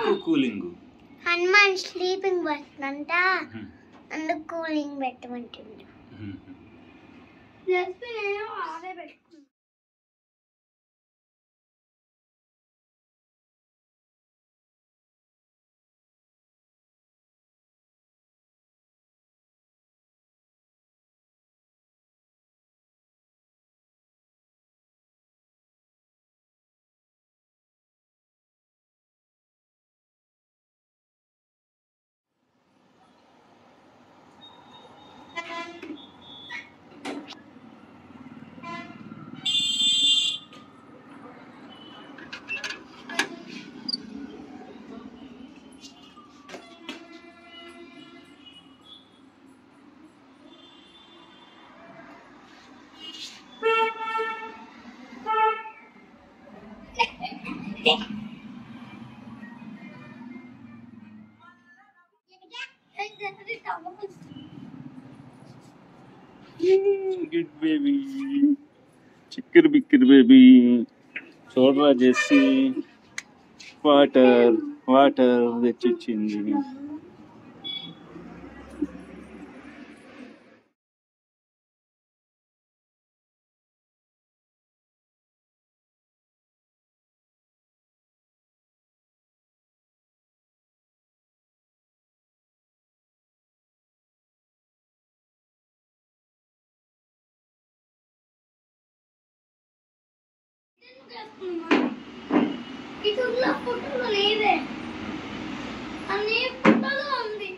ఎందుకు cooling? Hanuman sleeping వస్తుందంట, అందుకు కూలింగ్ పెట్టమంటుంది. అదే పెట్టుకున్నా. గుడ్ బేబీ, చిక్కర్ బిక్కర్ బేబీ. చూడరా జెస్సీ, వాటర్ వాటర్ తెచ్చిచ్చింది. ఇటులో ఫోటోలో లేదే, అన్ని ఫోటోలో ఉంది.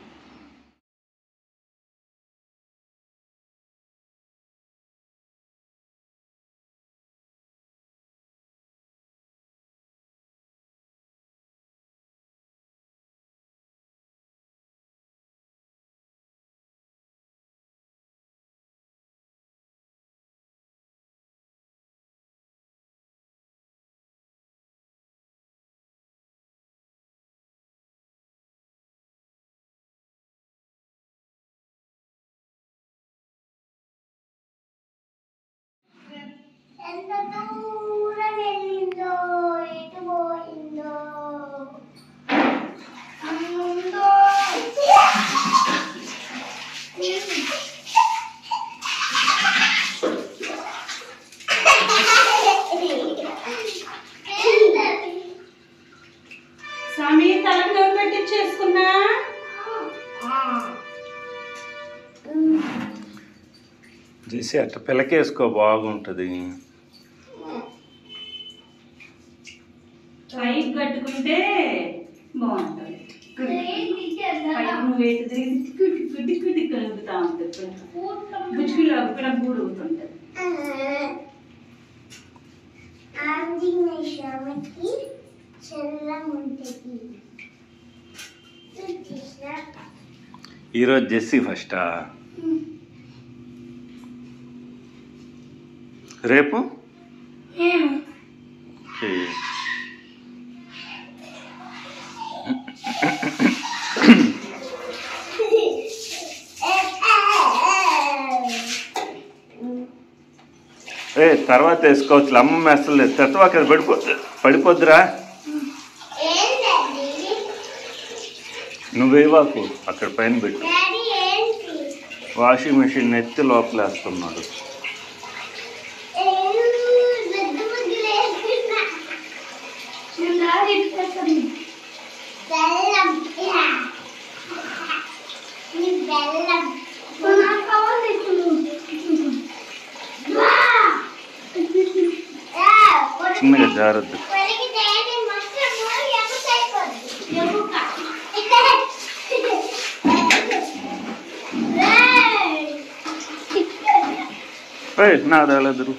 ఎంత దూరం వెళ్ళిందో, ఎటు పోయిందో, ఉందో. స్వామి తలకు పెట్టించేసుకున్నా. జెస్సీ అట్లా పిల్లకేసుకో, బాగుంటుంది. పైకి కట్టుకుంటే బాగుంటుంది. నువ్వు వేటు తిరిగి కలుగుతా ఉంటుంది, బుచ్చులో ఇక్కడ బూడుగుతుంటుంది. ఆంజనేయ స్వామికి చెల్లం ఉంటుంది. ఈరోజు జెస్సీ ఫస్టా? రేపు ఓకే. తర్వాత వేసుకోవచ్చు. అమ్మ వేస్తలే, తత్వ అక్కడ పడిపోద్దురా. నువ్వేవాకు అక్కడ పైన పెట్టు. వాషింగ్ మెషిన్ ఎత్తి లోపలేస్తున్నాడు. చిన్నగా జారద్దు. నాదెదురు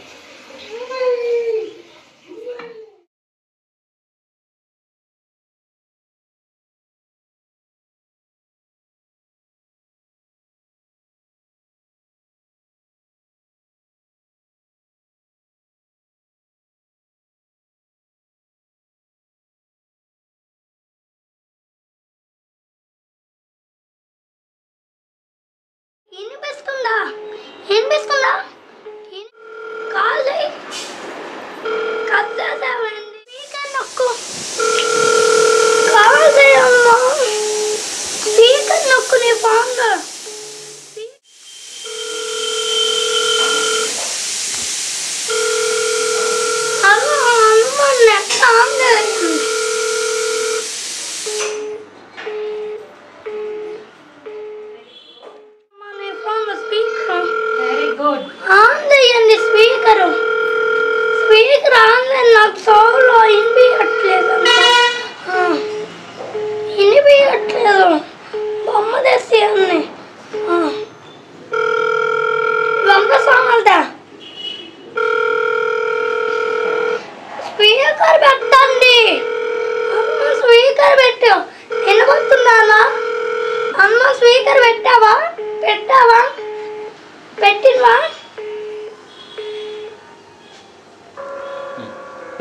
వినిపిస్తుందా? వినిపిస్తుందా? కాదు కద్దామండి, నొక్కు కాదు. స్పీకర్ పెట్టు. వినబడుతుందా అమ్మ? స్పీకర్ పెట్టావా? పెట్టినవా?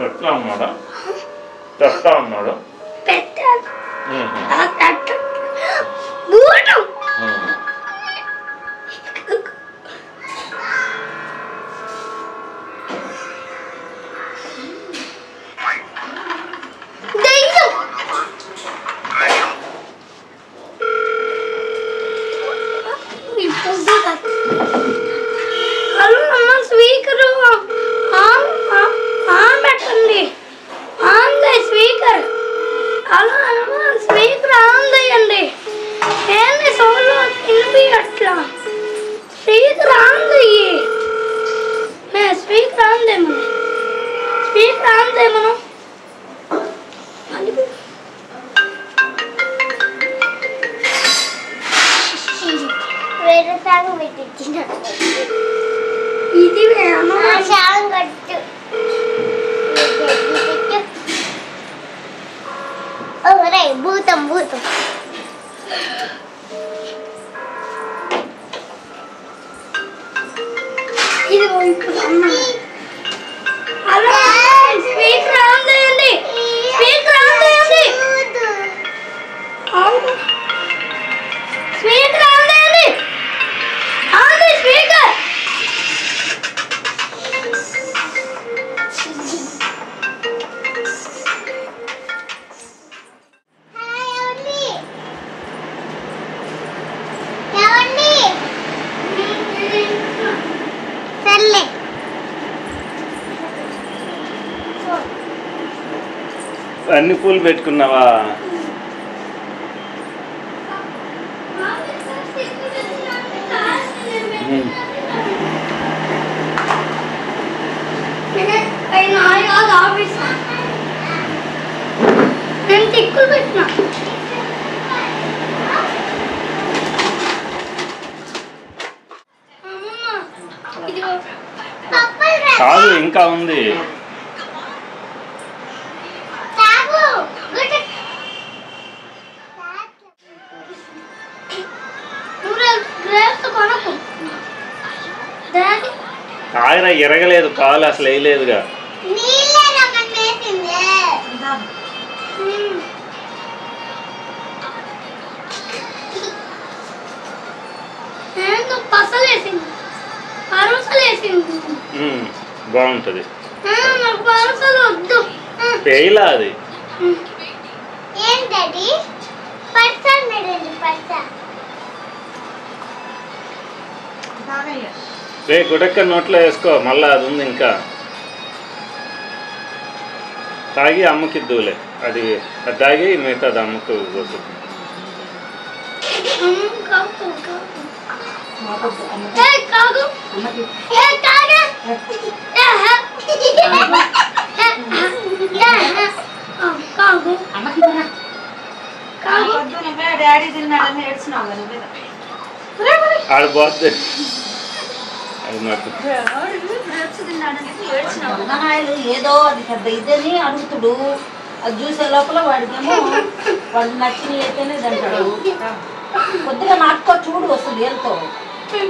ఎట్లా ఉన్నాడా? చెప్తా ఉన్నాడు. పెట్టాను. బూటం. హలో అమ్మ, స్పీకర్ ఆన్ పెట్టండి. On speaker. హలో అమ్మ, స్పీకర్ ఆన్ చేయండి. ఏంది సోలో వినిపించట్లా? స్పీకర్ ఆన్ చెయ్యి. స్పీకర్ ఆన్ చేయమను. స్పీకర్ ఆన్ చేయమను. వేరే సాంగ్ పెట్టించిన ఇది సాంగ్ కట్టు. ఓరే భూతం భూతం. ఇది హలో స్పీకర్ ఆన్ చేయండి. స్పీకర్ ఆన్ చేయండి. స్పీకర్ ఆన్ చేయండి. On speaker. అన్ని పూలు పెట్టుకున్నావా? నేను తిక్కులు పెట్టినా. కాదు, ఇంకా ఉంది. కాయరా ఎరగలేదు, పాలు అసలు వేయలేదుగా. బాగుంటది. పేయలా అది. రే గుడక్క నోట్లో వేసుకో, మళ్ళా అది ఉంది ఇంకా. తాగి అమ్మకిద్దులే, అది తాగి మిగతాది అమ్మకు పోతుంది. ఆడిపోద్ది అది నాకు. ఏదో అది పెద్ద ఇదని అడుగుతుడు. అది చూసే లోపల వాడికేమో వాడికి నచ్చినవి అయితేనే తింటాడు. కొద్దిగా నాటుకో చూడు, వస్తుంది ఏళ్ళతో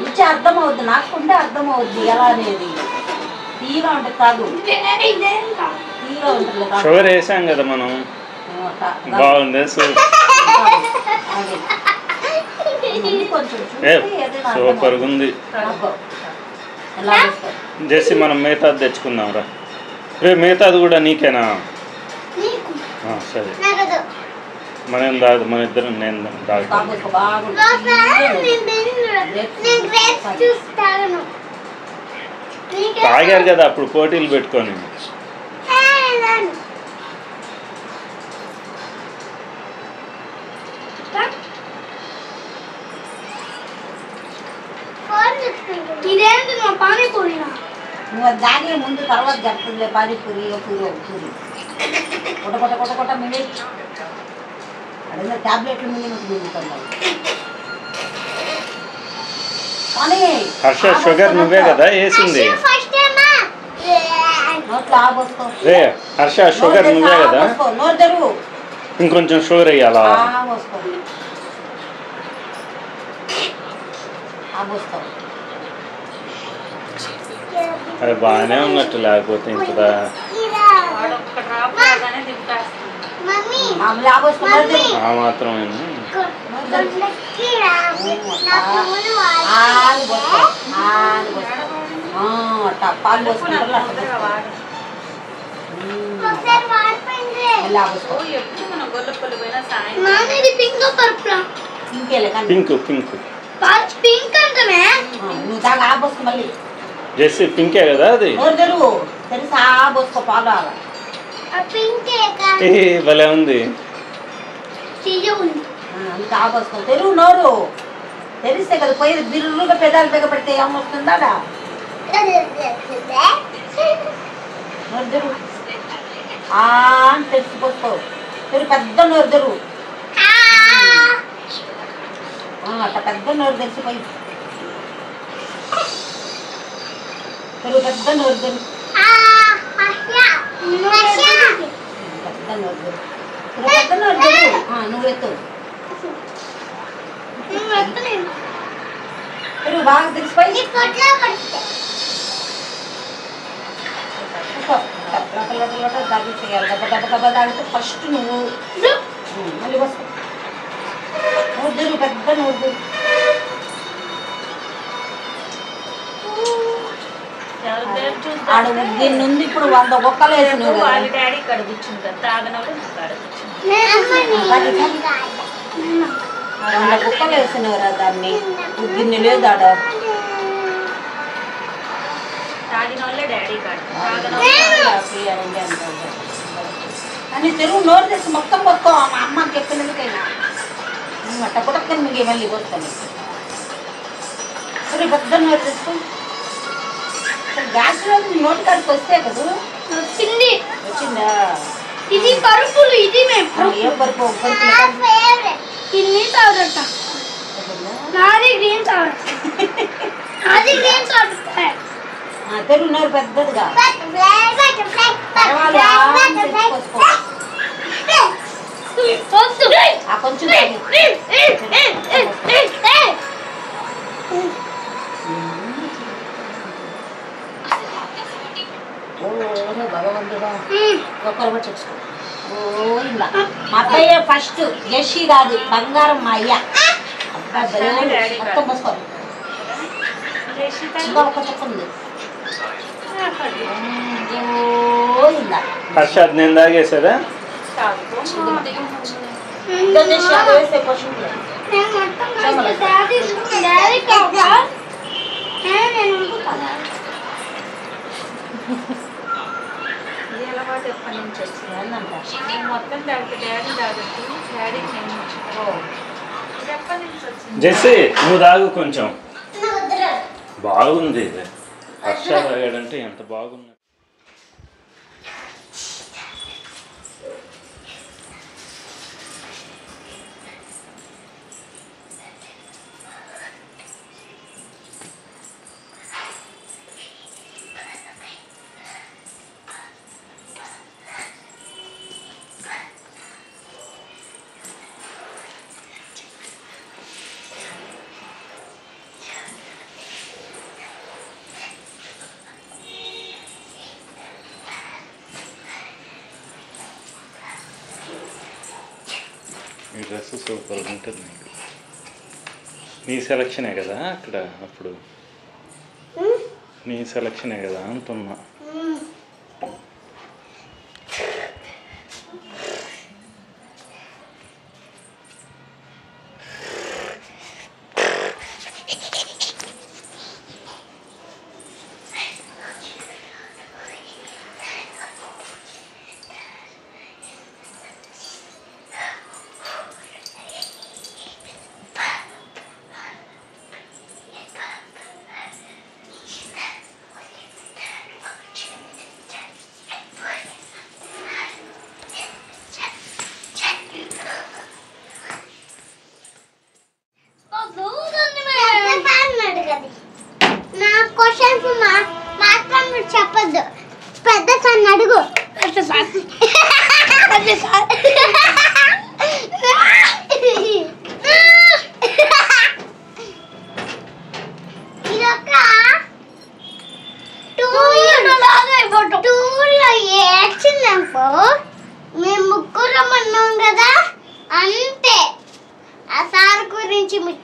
రుచి అర్థమవుద్ది. నాటుకుంటే అర్థమవుద్ది ఎలా అనేది. తీగా ఉంటుంది కాదు, తీగా ఉంటుంది. షుగర్ వేసాం కదా మనం, బాగుంది. సూపర్గా ఉంది. జెస్సీ మనం మిగతాది తెచ్చుకుందాం రా. రే మిగతాది కూడా నీకేనా? సరే, మనం దాదు, మన ఇద్దరం నేను తాగుతాను. తాగారు కదా అప్పుడు పోటీలు పెట్టుకొని. ఇదేంటి మా పానీపూరి? నువ్వు దాని ముందు తర్వాత చెప్తుందిలే. పానీపూరి పూరి పూరి కొట్ట కొట్ట కొట్ట కొట్ట మింగి అదే టాబ్లెట్లు మింగి మింగుతున్నావు. కానీ హర్ష షుగర్ నువ్వే కదా వేసింది. నోట్లో ఆబోసుకో. రే హర్ష షుగర్ నువ్వే కదా. నోరు తెరువు. ఇంకొంచెం షుగర్ వేయాలా? పోసుకోండి. పోసుకో. అది బాగానే ఉన్నట్టు, లేకపోతే ఇంత ఆ మాత్రమేనా? పాలు పోసుకుంటారు పింక్ పింక్ నువ్వు దాకా పోసుకో. మళ్ళీ జెస్సీ పింకే కదా అది? తెరువు తెలుసా? పోసుకో పాలు. భలే ఉంది. ఇంకా పోసుకో. తెరువు నోరు తెరిస్తే కదా పోయేది. బిర్రుగా పెదాలు బిగపడితే ఏమొస్తుందా? నోరు తెరువు. అని తెరిచిపోసుకో. తెరువు పెద్ద నోరు తెరువు. అట్లా పెద్ద నోరు తెరిచిపోయి తెరువు. పెద్ద నోరు తెరువు. పెద్ద నోరు తెరువు. పెద్ద నోరు తెరువు. నువ్వు ఎత్తు. తెరువు బాగా తెరిచిపోయి దగ్గర చేయాలి. దెబ్బ దెబ్బ దెబ్బ తాగితే ఫస్ట్ నువ్వు మళ్ళీ వస్తా. నోరు తెరువు. పెద్ద నోరు తెరువు. ఆడ దీని నుండి ఇప్పుడు 100 ఒక్కలు వేసినావు. డాడీ ఇక్కడ కూర్చుంటారు, తాగనప్పుడు 100 కుక్కలు వేసినవరా దాన్ని. గిన్నె లేదు ఆడ. అని తెరువు. నోరు తెచ్చి మొత్తం పోసుకో. మా అమ్మకి చెప్పినందుకైనా అట్ట కూడా మీకు మళ్ళీ పోస్తాను. సరే పెద్ద నోరు తెచ్చుకో. గ్యాస్ నోటి కాడికి వస్తే కదా వచ్చింది. వచ్చిందా? ఇది పరుపులు. ఇది మేము ఏ పరుపు? ఇన్ని తాగట. నాది గ్రీన్ తాగట. నాది గ్రీన్ తాగట. తెరువు. నోరు పెద్దదిగా. కొంచెం భగవంతుడా ఒక్కరు కూడా చూసుకో. ఇలా మా అత్తయ్య ఫస్ట్. యశి కాదు, బంగారం మా అయ్య. మొత్తం పోసుకోవాలి. ఇంకా ఒక చెప్పింది. ఇలా హర్షద్ నేను తాగేసారా? వేసే పశువులు జెస్సీ నువ్వు తాగు కొంచెం. బాగుంది ఇది. హర్ష తాగాడంటే ఎంత బాగుంది. ఈ డ్రెస్ సూపర్ ఉంటుంది. నీ సెలక్షనే కదా అక్కడ? అప్పుడు నీ సెలక్షనే కదా అంటున్నా.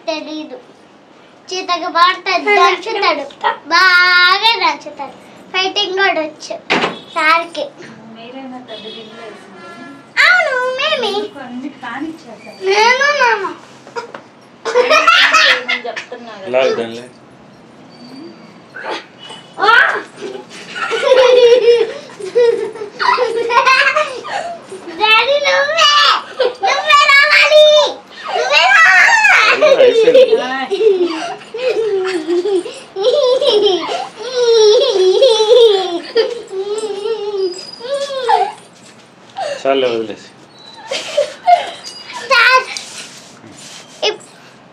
తెలీదు. చీతకి పడతాడు, దంచుతాడు, బాగా దంచుతాడు. ఫైటింగ్ కూడా వచ్చు సార్కి. అవును మేమే నేను నాన్న లాగుదాంలే. డాడీ నువ్వే రావాలి, నువ్వే చాలే వదిలేసి.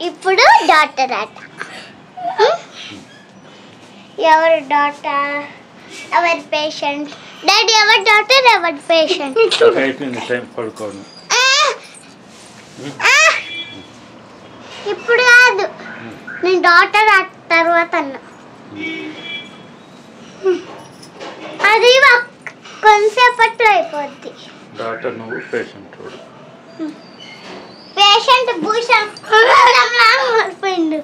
ఇప్పుడు డాక్టర్ అట. ఎవరు డాక్టర్, ఎవరి పేషెంట్? డాడీ ఎవరు డాక్టర్, ఎవరి పేషెంట్? అయిపోయింది టైం పడుకోవడం. ఇప్పుడు కాదు, నేను డాక్టర్ తర్వాత అన్నా. అది కొంతసేపట్లో అయిపోద్ది. డాక్టర్ నువ్వు పేషెంట్ చూడు. పేషెంట్ భూషణ్ మారిపోయిండు.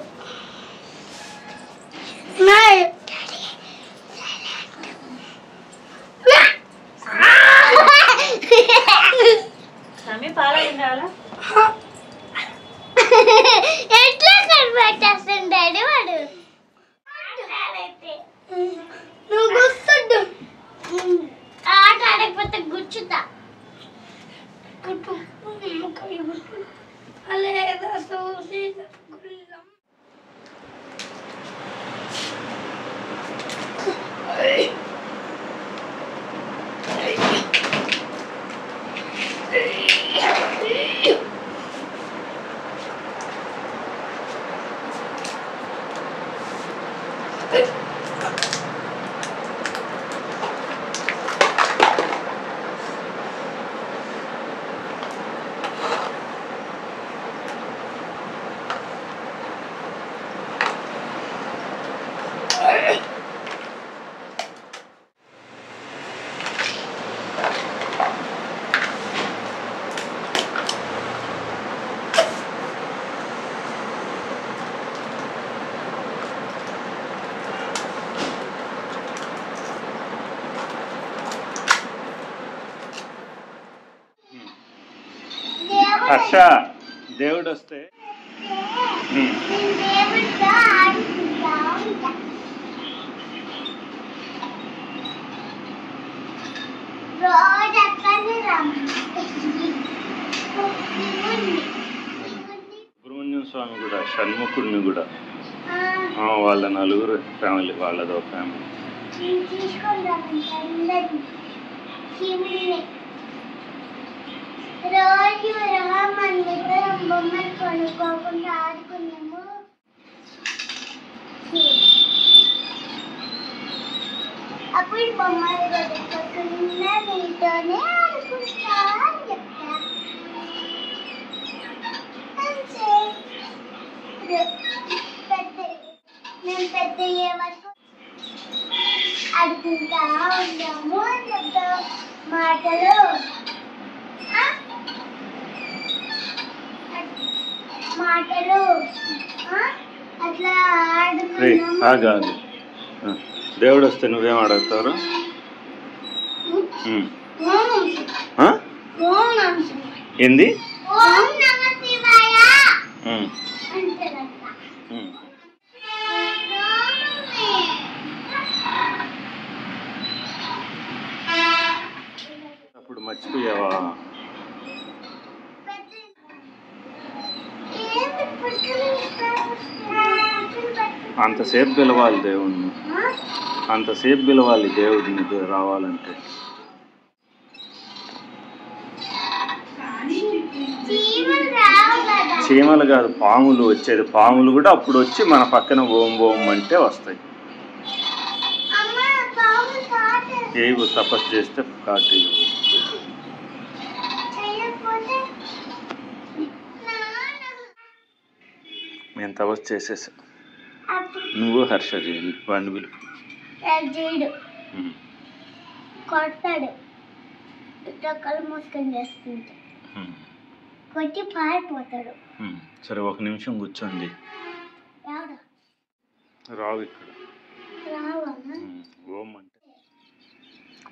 ఎట్లా కనిపెట్టేస్తాడు డాడీ వాడు. నువ్వు గుర్తుండు, ఆట ఆడకపోతే గుచ్చుతా. గుట్టు లేదా సూసి గుళ్ళం. హర్ష, దేవుడు వస్తే సుబ్రహ్మణ్యం స్వామి కూడా, షణ్ముఖుడిని కూడా, వాళ్ళ నలుగురు ఫ్యామిలీ, వాళ్ళదో ఫ్యామిలీ. రోజు రామన్నిద్దరం బొమ్మలు కొనుక్కోకుండా ఆడుకున్నాము. అప్పుడు బొమ్మలు కొనుక్కోకుండా నీతోనే ఆడుకుంటా అని చెప్తా. మేము పెద్ద అయ్యే వరకు ఆడుకుంటా ఉన్నాము అని చెప్తా. మాటలు మాటలు అట్లా ఆడుకున్నాము. దేవుడు వస్తే నువ్వేం అడుగుతారు? ఏంది? అప్పుడు మర్చిపోయావా? అంతసేపు పిలవాలి దేవుడిని, అంతసేపు పిలవాలి దేవుడిని రావాలంటే. చీమలు కాదు, పాములు వచ్చేది. పాములు కూడా అప్పుడు వచ్చి మన పక్కన ఓం ఓం అంటే వస్తాయి. ఏవి తపస్సు చేస్తే కాటు. మేము తపస్సు చేసేసా. నువ్వు హర్ష చేయాలి. వాడిని పిలుపు. కొడతాడు, కళ్ళు మూసుకొని చేస్తుంటే. కొట్టి పారిపోతాడు. సరే, ఒక నిమిషం కూర్చోండి. ఎవడు రావు ఇక్కడ. రావన్నా ఓం అంటే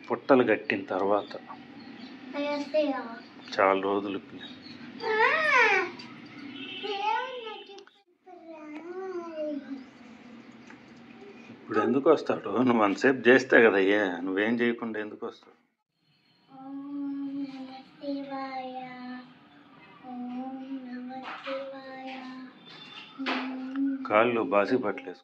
పుట్టలు కట్టిన తర్వాత చాలా రోజులకి ఇప్పుడు ఎందుకు వస్తాడు? నువ్వు అంతసేపు చేస్తే కదా అయ్యా, నువ్వేం చేయకుండా ఎందుకు వస్తావు? కాళ్ళు బాసి పట్టలేసు.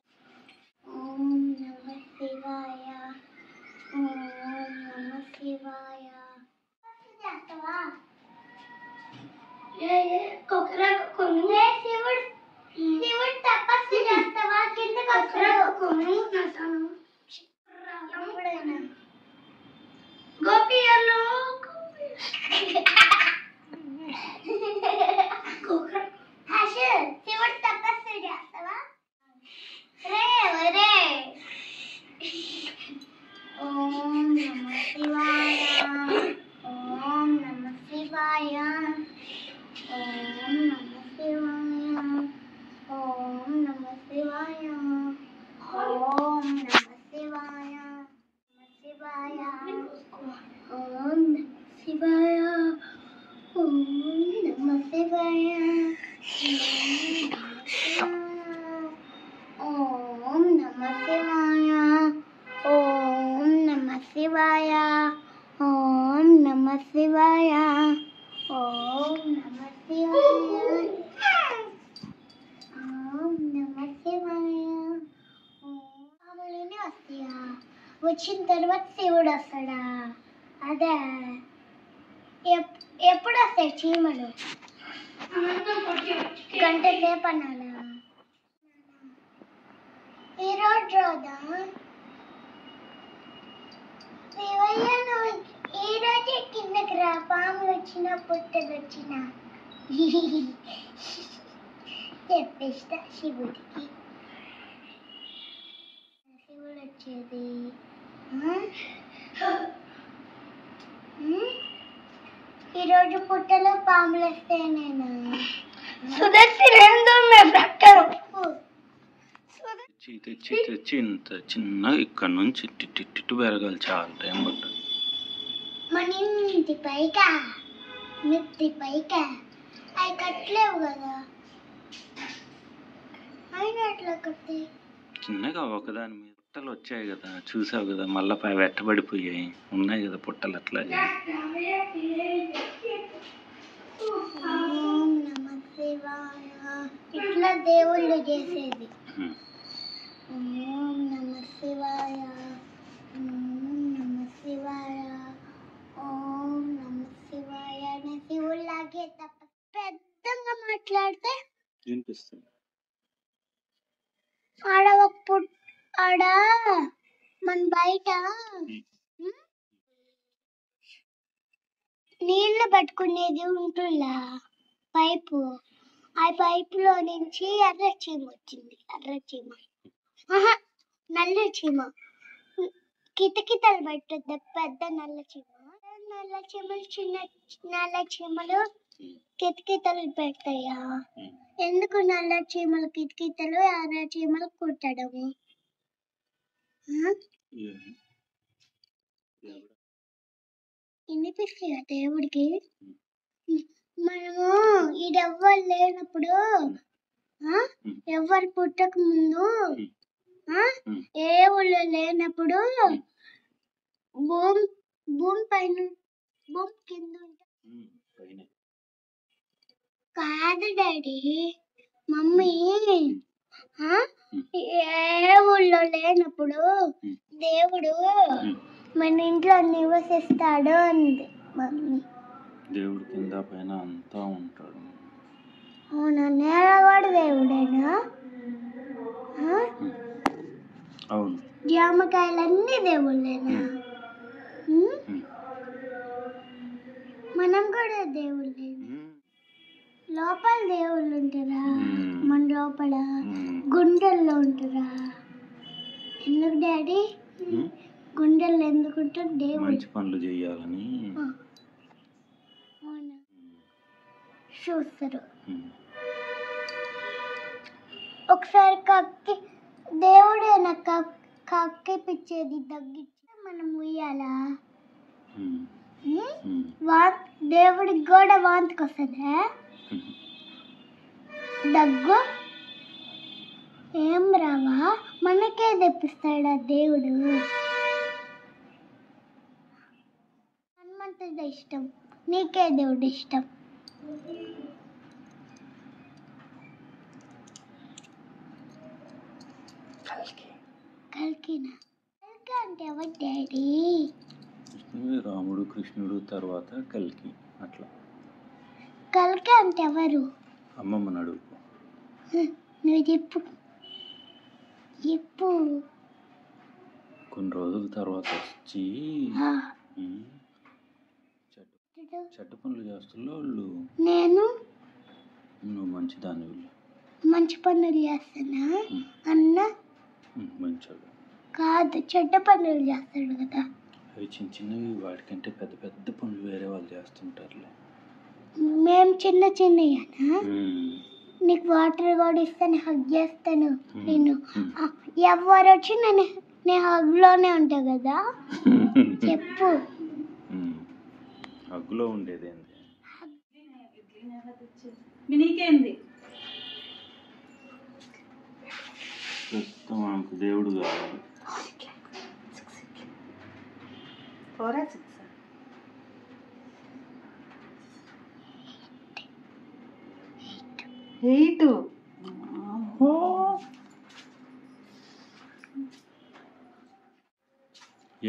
శివుడు తపస్సు చేస్తావా? కిందకి గోపియలు శివుడు తపస్సు చేస్తావా? రే ఒరే ఓం నమ శివాయ, ఓం నమ శివాయ, ఓం నమ శివాయ, ఓం నమ శివాయ, ఓం నమ శివాయ, శివాయ, ఓం శివాయ, ఓం నమ శివాయ, ఓం నమ శివాయ, ఓం నమ శివాయ, ఓం నమ శివాయ, ఓం నమ శివాయ, ఓం నమ శివాయ. పాములనే వస్తాయా? వచ్చిన తర్వాత శివుడు వస్తాడా? అదే ఎప్పుడు వస్తాయి చీమలు? గంట సేపు అన్నాడా? ఈరోజు రోజా? ఈ రోజే కిందకి రా, పాములు వచ్చిన పుట్టలు వచ్చిన చెప్పేస్తా శివుడికి. శివుడు వచ్చేది ఈరోజు పుట్టలో పాములు వస్తాయి. నేను తెచ్చి ఇంత చిన్న ఇక్కడ నుంచి టిట్టు పెరగాలి, చాలా టైం పడుతుంది. మన ఇంటి పైకా మిత్తి పైకా అవి కట్టలేవు కదా, అయినా అట్లా కట్టే చిన్నగా ఒకదాని మీద పుట్టలు వచ్చాయి కదా, చూసావు కదా, మళ్ళీ వెట్టబడిపోయాయి. ఉన్నాయి కదా పుట్టలు అట్లాగే. ఓం నమ శివాయ ఇట్లా దేవుళ్ళు చేసేది. ఓం నమ శివాయ, ఓం నమ శివాయ, ఓం నమ శివాయ అనే శివుళ్ళలాగే తప్ప పెద్దగా మాట్లాడితే వినిపిస్తుంది. ఆడ ఆడ మన బయట నీళ్లు పట్టుకునేది ఉంటుందా పైపు, ఆ పైపులో నుంచి ఎర్ర చీమ వచ్చింది. ఎర్ర చీమ నల్ల చీమ కితకితలు పెట్టుద్ది, పెద్ద నల్ల చీమ. నల్ల చీమలు చిన్న నల్ల చీమలు కితకితలు పెడతాయా? ఎందుకు నల్ల చీమలు కితకితలు, ఎర్ర చీమలు కుట్టడము? వినిపిస్తాయా దేవుడికి? మనము ఈడెవ్వరు లేనప్పుడు, ఎవ్వరు పుట్టక ముందు, ఏ ఊళ్ళో లేనప్పుడు భూమి పైన భూమి కింద కాదు డాడీ, మమ్మీ ఏ ఊళ్ళో లేనప్పుడు దేవుడు మన ఇంట్లో నివసిస్తాడు అంది మమ్మీ. దేవుడు కింద పైన అంతా ఉంటాడు. అవునా? నేల కూడా దేవుడేనా? అవును. జామకాయలన్నీ దేవుళ్ళేనా? మనం కూడా దేవుళ్ళేనా? లోపల దేవుళ్ళు ఉంటారా? మన లోపల గుండెల్లో ఉంటారా? ఎందుకు డాడీ గుండెల్లో ఎందుకు ఉంటారు? దేవుడు మంచి పనులు చేయాలని. అవునా? చూస్తారు. ఉమ్. ఒకసారి కక్కి దేవుడే నాకు కక్కి పిచ్చేది తగ్గించి మనం ఉయ్యాలా. ఉమ్. ఉమ్. దేవుడికి కూడా వాంతికి వస్తుందా ఉమ్. దగ్గు ఏం రావా? మనకే తెప్పిస్తాడా దేవుడు? హనుమంతుడు ఇష్టం, నీకే దేవుడు ఇష్టం? కల్కినా? కల్కి అంటే ఎవరు డాడీ? రాముడు కృష్ణుడు తర్వాత కల్కి అట్లా. కల్కి అంటే ఎవరు? అమ్మమ్మని అడుగు. నువ్వు చెప్పు చెప్పు. కొన్ని రోజుల తర్వాత వచ్చి ఆ, చెడ్డ పనులు చేస్తుల్లో వాళ్ళు. నేను నువ్వు మంచిదాని మంచి పనులు చేస్తానా అన్న? మంచోడు కాదు, చెడ్డ పనులు చేస్తాడు కదా. అవి చిన్న చిన్నవి, వాటికంటే పెద్ద పెద్ద పనులు వేరే వాళ్ళు చేస్తుంటారులే. మేము చిన్న చిన్నయ్యానా? నీకు వాటర్ కూడా ఇస్తాను, హగ్ చేస్తాను నేను. ఎవరు వచ్చి నేను హగ్లోనే ఉంటా కదా. చెప్పు. హగ్గులో ఉండేది ఏంది? నీకేంది ప్రస్తుతం ఆమెకు దేవుడు కావాలి. 4 or 6? 8.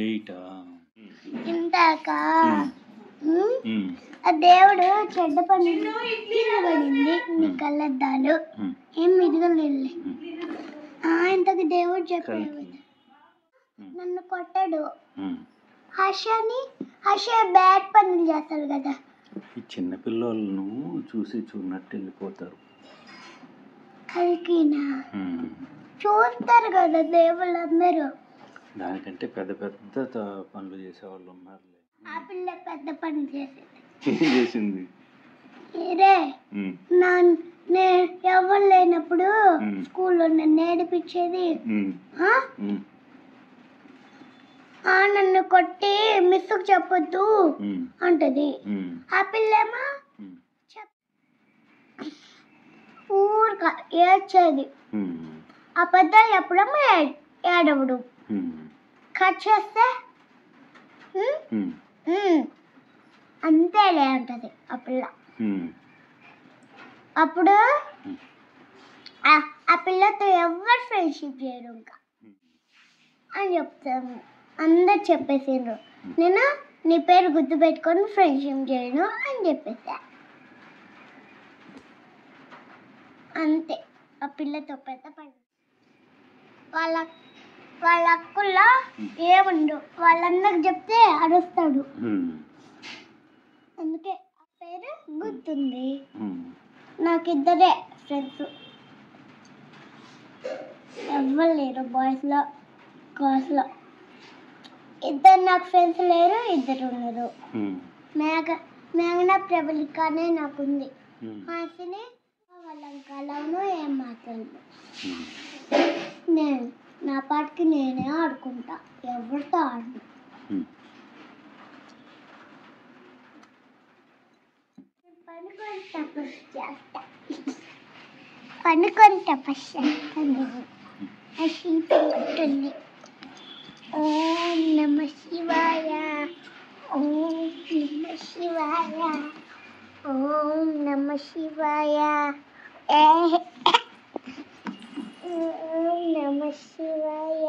ఎయిటా? ఇందాక ఆ దేవుడు చెడ్డ పని కింద పడింది, నీ కళ్ళద్దాలు ఏం మిరగలేదు. ఇంతకు దేవుడు చెప్పాడు నన్ను కొట్టాడు. హర్ష బ్యాడ్ పనులు చేస్తాడు కదా. ఈ చిన్నపిల్లలను చూసి చూడనట్టు వెళ్ళిపోతారు. కలికినా చూస్తారు కదా దేవుళ్ళందరూ. దానికంటే పెద్ద పెద్ద పనులు చేసేవాళ్ళు ఉన్నారు. ఆ పిల్ల పెద్ద పని చేసేది. ఏం చేసింది? ఎవరు లేనప్పుడు స్కూల్లో నన్ను ఏడిపించేది. నన్ను కొట్టి మిస్సుకు చెప్పొద్దు అంటది. ఆ పిల్లేమో ఊరుగా ఏడ్చేది. అబద్ధాలు చెప్పడం, ఏడవడు. కట్ చేస్తే అంతేలే అంటది ఆ పిల్ల. అప్పుడు ఆ పిల్లతో ఎవరు ఫ్రెండ్షిప్ చేయరు ఇంకా అని చెప్తాను. అందరు చెప్పేసిండ్రు, నేను నీ పేరు గుర్తు పెట్టుకొని ఫ్రెండ్షిప్ చేయను అని చెప్పేసా. అంతే. ఆ పిల్లతో పెద్ద పని. వాళ్ళ అక్కుల్లో ఏముండు, వాళ్ళందరికి చెప్తే అరుస్తాడు. అందుకే ఆ పేరు గుర్తుంది. నాకు ఇద్దరే ఫ్రెండ్స్, ఎవ్వరు లేరు బాయ్స్లో. గర్ల్స్లో ఇద్దరు నాకు ఫ్రెండ్స్ లేరు, ఇద్దరు ఉన్నారు. మేఘన ప్రబలికానే నాకుంది. హాసిని వాళ్ళంకాలను ఏం మాట్లాడదు. నేను నా పాటికి నేనే ఆడుకుంటా, ఎవరితో ఆడను. పనుకొని తపస్సు చేస్తాను. ఓం నమ శివాయ, ఓం నమ శివాయ, ఓం నమ శివాయ, ఓం నమ శివాయ,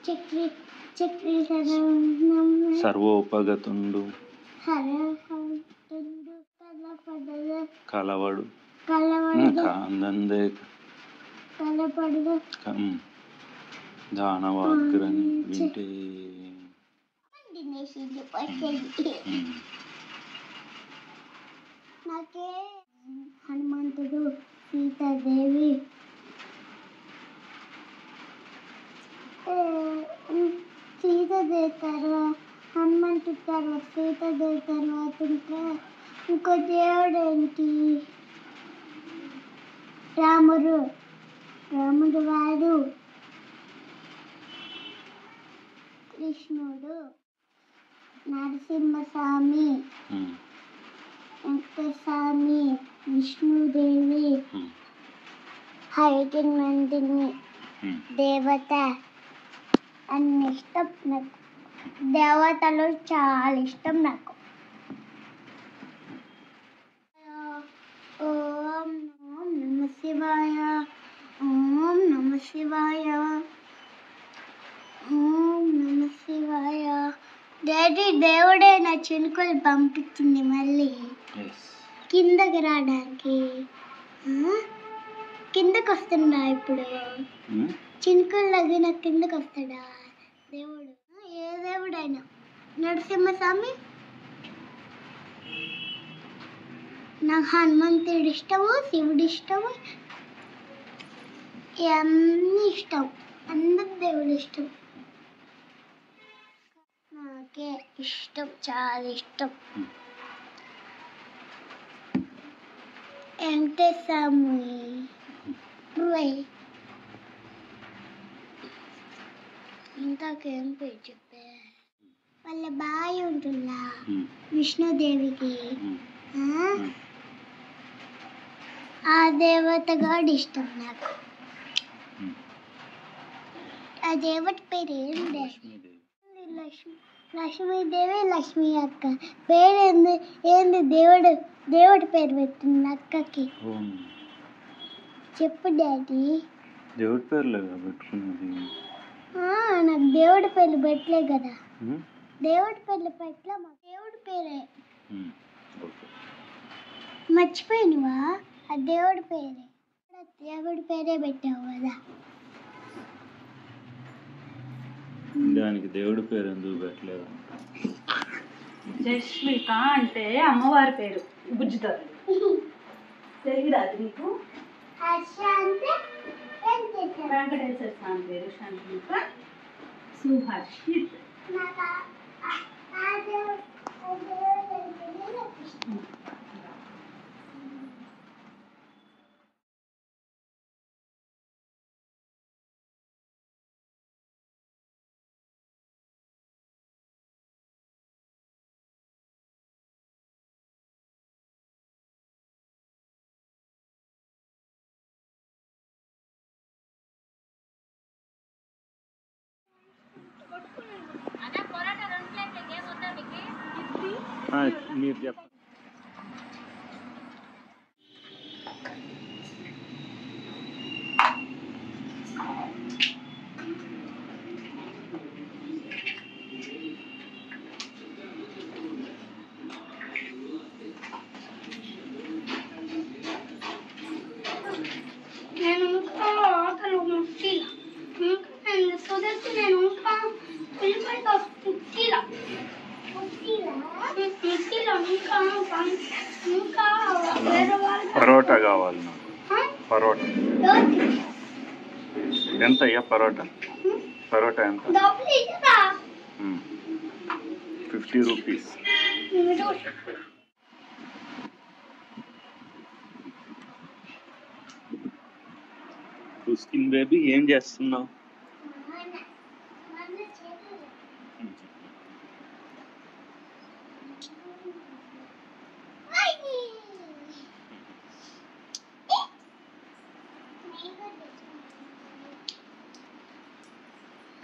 చక్రీ సర్వోపగతుండు కలవడు కాందందే కలపడదు దానవాగ్రని వింటే నాకే హనుమంతుడు, సీతాదేవి, సీతాదేవి తర్వాత హనుమంతుడు హనుమంతు తర్వాత సీతాదేవి తర్వాత ఇంకా ఇంకో దేవుడు ఏంటి? రాముడు వాడు, కృష్ణుడు, నరసింహస్వామి, వెంకటస్వామి, విష్ణుదేవి, హైటింగ్ నందిని దేవత అన్ని ఇష్టం నాకు. దేవతలు చాలా ఇష్టం నాకు. ఓం నమ శివాయ, ఓం నమ శివాయ, ఓం నమ శివాయ. డాడీ దేవుడే నా చినుకులు పంపించింది మళ్ళీ కిందకి రావడానికి. కిందకి వస్తుందా ఇప్పుడు? చినుకులు తగ్గిన కిందకి వస్తాడా దేవుడు? ఏ దేవుడైనా. నరసింహస్వామి నాకు హనుమంతుడు ఇష్టము, శివుడు ఇష్టము, అన్నీ ఇష్టం. అందరు దేవుడు ఇష్టం. నాకే ఇష్టం, చాలా ఇష్టం. వెంకటేశ్వమి ఇంతకేం పేరు చెప్పే వాళ్ళ బాయ్ ఉంటుందా విష్ణుదేవికి. ఆ దేవత గాడు ఇష్టం నాకు. ఆ దేవత పేరు ఏంటి? లక్ష్మీదేవి, లక్ష్మీ అక్క పేరు ఏంది? దేవుడి పేరు పెట్టింది అక్కకి. చెప్పు డాడీ. దేవుడి పేర్లు పెట్టుకున్నది. నాకు దేవుడి పేర్లు పెట్టలే కదా. దేవుడి పేర్లు పెట్టలే, మా దేవుడి పేరే మర్చిపోయినవా? ఆ దేవుడి పేరే పెట్టావు కదా. దానికి దేవుడి పేరు ఎందుకు పెట్టలేదు? జస్మిత అంటే అమ్మవారి పేరు. బుజ్జితారు తెలియదు అది నీకు? వెంకటేశ్వర స్వామి పేరు షణ్ముఖ సుహర్షిత్. మీరు చెప్పండి. నేను ఇంకా ఆకలి ముట్టిలా, నేను కుదిరితే నేను ఇంకా పిల్లలతో ముట్టిలా ఇంకా వేరే వాళ్ళు పరోటా కావాలి నాకు. పరోటా ఎంత అయ్యా? పరోటా ఎంత? 50 రూపీస్. స్కిన్ బేబీ ఏం చేస్తున్నావు?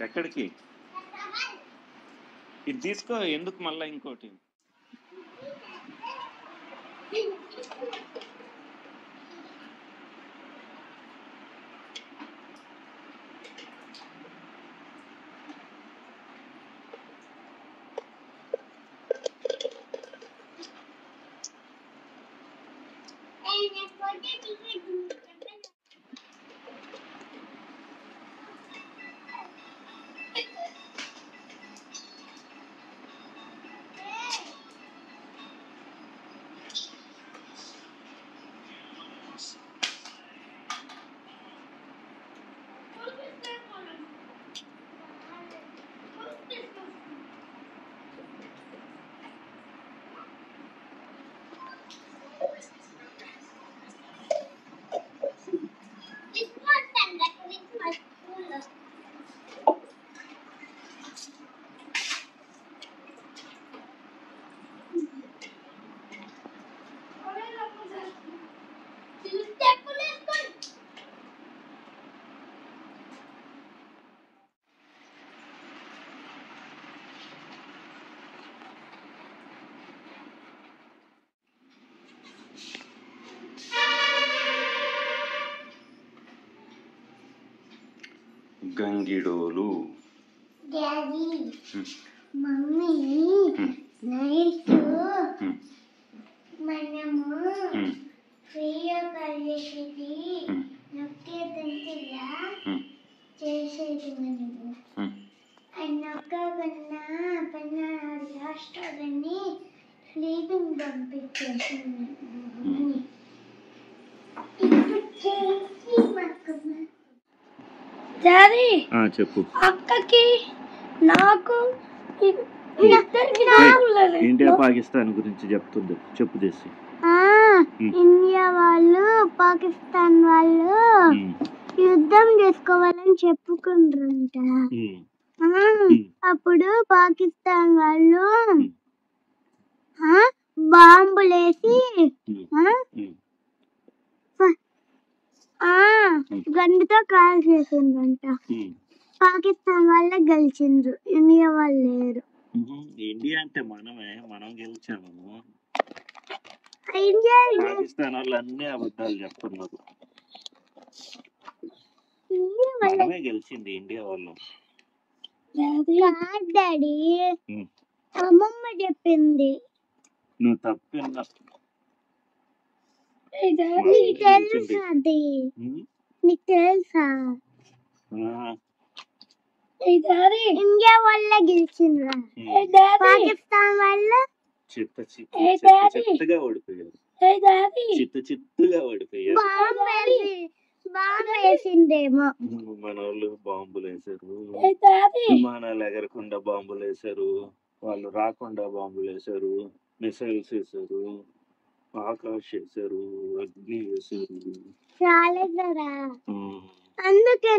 ఎక్కడికి? ఇది తీసుకో. ఎందుకు మళ్ళా ఇంకోటి? గంగిడోలు. డాడీ మమ్మీ నైట్ మనము వీడియో కాల్ చేసేది నొక్కేదంతలా చేసేది మనము నొక్కకుండా పైన లాస్ట్ అవన్నీ స్లీపింగ్ పంపించేసింది. డాడీ చెప్పు. అక్కకి నాకు ఇండియా పాకిస్తాన్ గురించి చెప్తుంది, చెప్పు చేసి. ఇండియా వాళ్ళు పాకిస్తాన్ వాళ్ళు యుద్ధం చేసుకోవాలని చెప్పుకుంటారంట. అప్పుడు పాకిస్తాన్ వాళ్ళు బాంబులేసి గండితో కాల్ చేసిండ్రంట. పాకిస్తాన్ వాళ్ళే గెలిచిండ్రు, ఇండియా వాళ్ళు లేరు. ఇండియా అంటే మనమే, మనం గెలిచాము. పాకిస్తాన్ వాళ్ళు అన్ని అబద్ధాలు చెప్తున్నారు. మనమే గెలిచింది ఇండియా వాళ్ళు. డాడీ అమ్మమ్మ చెప్పింది. నువ్వు తప్పిన నీకు తెలుసా అది? నీకు తెలుసా ఇండియా వాళ్ళే గెలిచిండ్రా, పాకిస్తాన్ వాళ్ళు చిత్తగా ఓడిపోయారు. చిత్తుగా ఓడిపోయారు. బాంబు వేసిందేమో. మన వాళ్ళు బాంబులు వేసారు, విమానాలు ఎగరకుండా బాంబులు వేసారు, వాళ్ళు రాకుండా బాంబులు వేసారు, మిసైల్స్ వేసారు, ఆకాశ్ వేసారు, అగ్ని వేసారు. చాలేదరా, అందుకే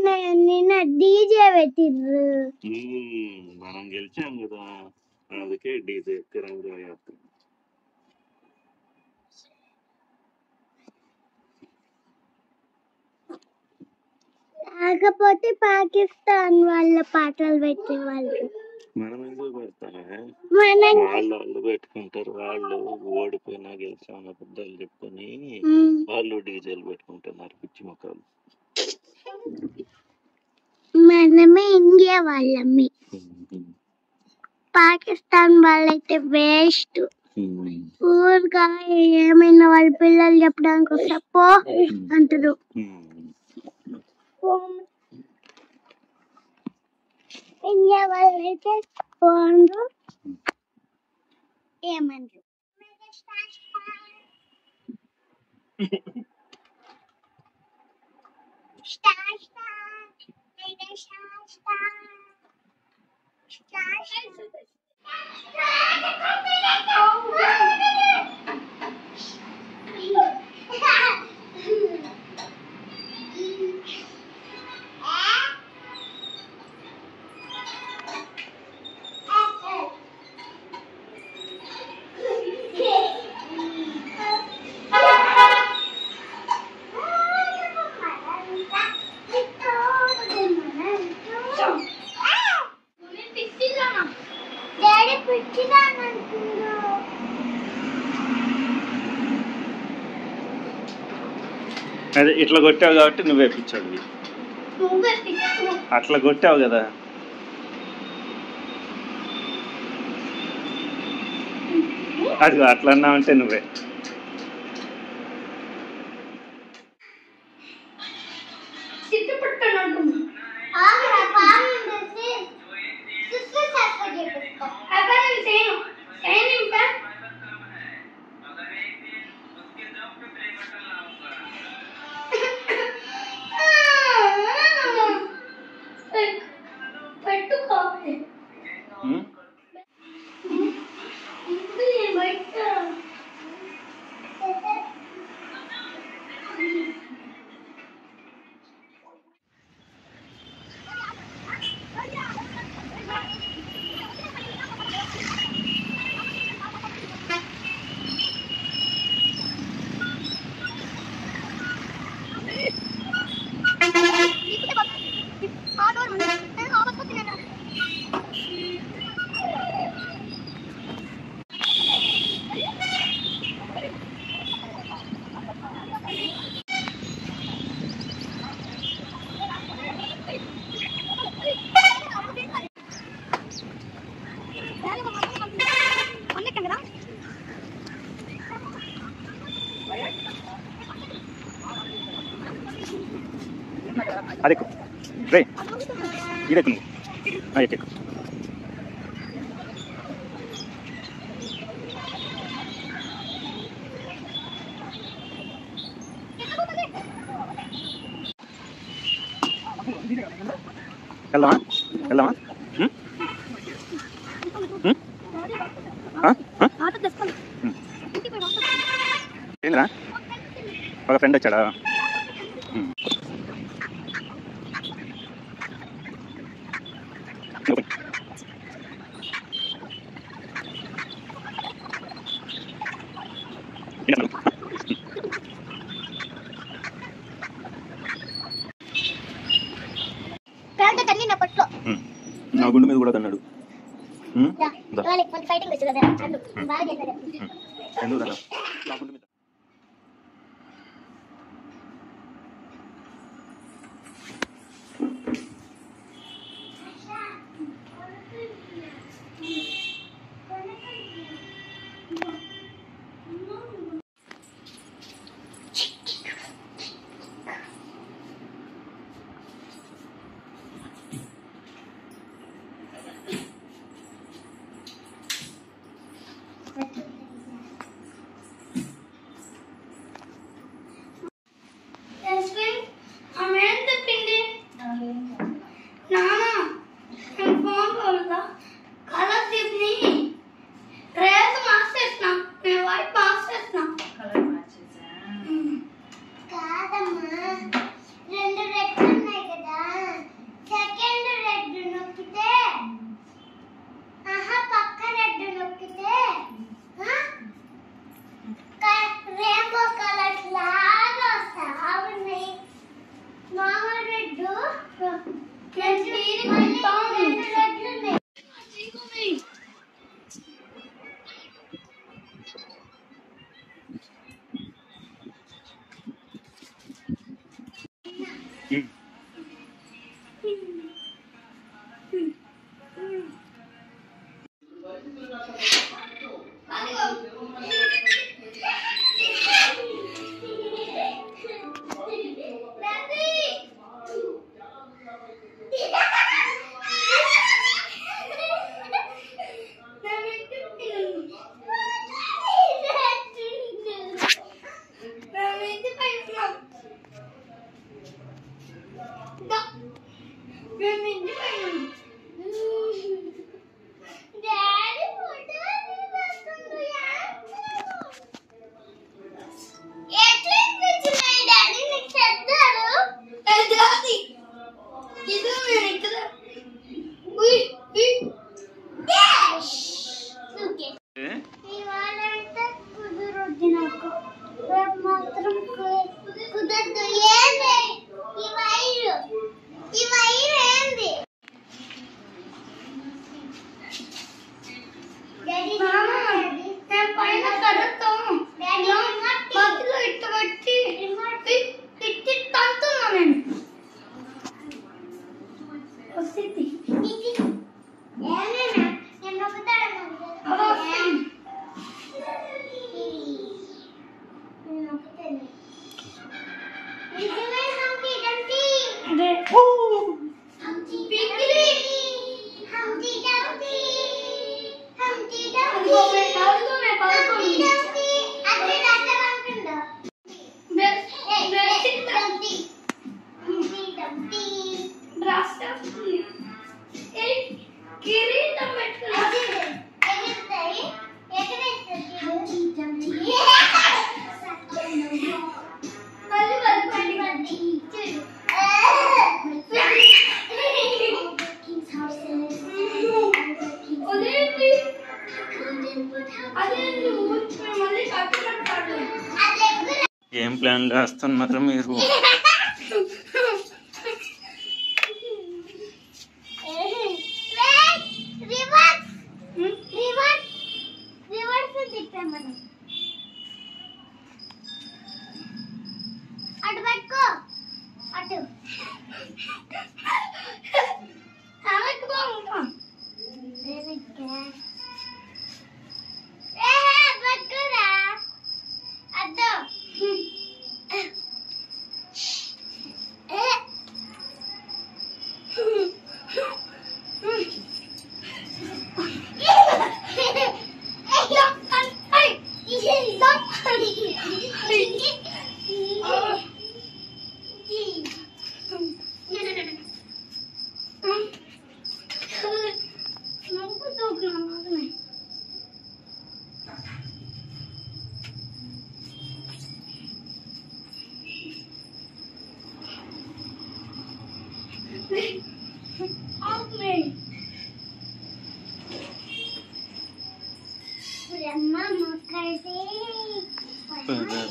నిన్న డీజే పెట్టిండ్రు. మనం గెలిచాం కదా, అందుకే డీజే తిరంగా యాత్ర. కాకపోతే పాకిస్తాన్ వాళ్ళ పాటలు పెట్టేవాళ్ళు. మనం ఎందుకు పెడతామే? వాళ్ళు పెట్టుకుంటారు. వాళ్ళు ఓడిపోయినా గెలిచామన్న అబద్ధాలు చెప్పుకొని వాళ్ళు డీజేలు పెట్టుకుంటున్నారు, పిచ్చి మొక్కలు. మనమే ఇండియా వాళ్ళమి, పాకిస్తాన్ వాళ్ళైతే వేస్ట్. ఊరుగా ఏమైనా వాళ్ళ పిల్లలు చెప్పడానికి వస్తే పో అంటారు. ఇండియా వాళ్ళైతే పోండ్రు ఏమంటారు. అదే ఇట్లా కొట్టావు కాబట్టి నువ్వే పిచ్చాడు. అట్లా కొట్టావు కదా, అది అట్లా అన్నావంటే నువ్వే. అదెక్కు రే ఇదెక్కు నువ్వు ఎక్కెక్కు. వెళ్దామా వెళ్దామా ఏంద్రా ఒక ఫ్రెండ్ వచ్చాడా? నా గుండె మీద కూడా తన్నాడు. ఏం ప్లాన్ చేస్తున్నారు మీరు?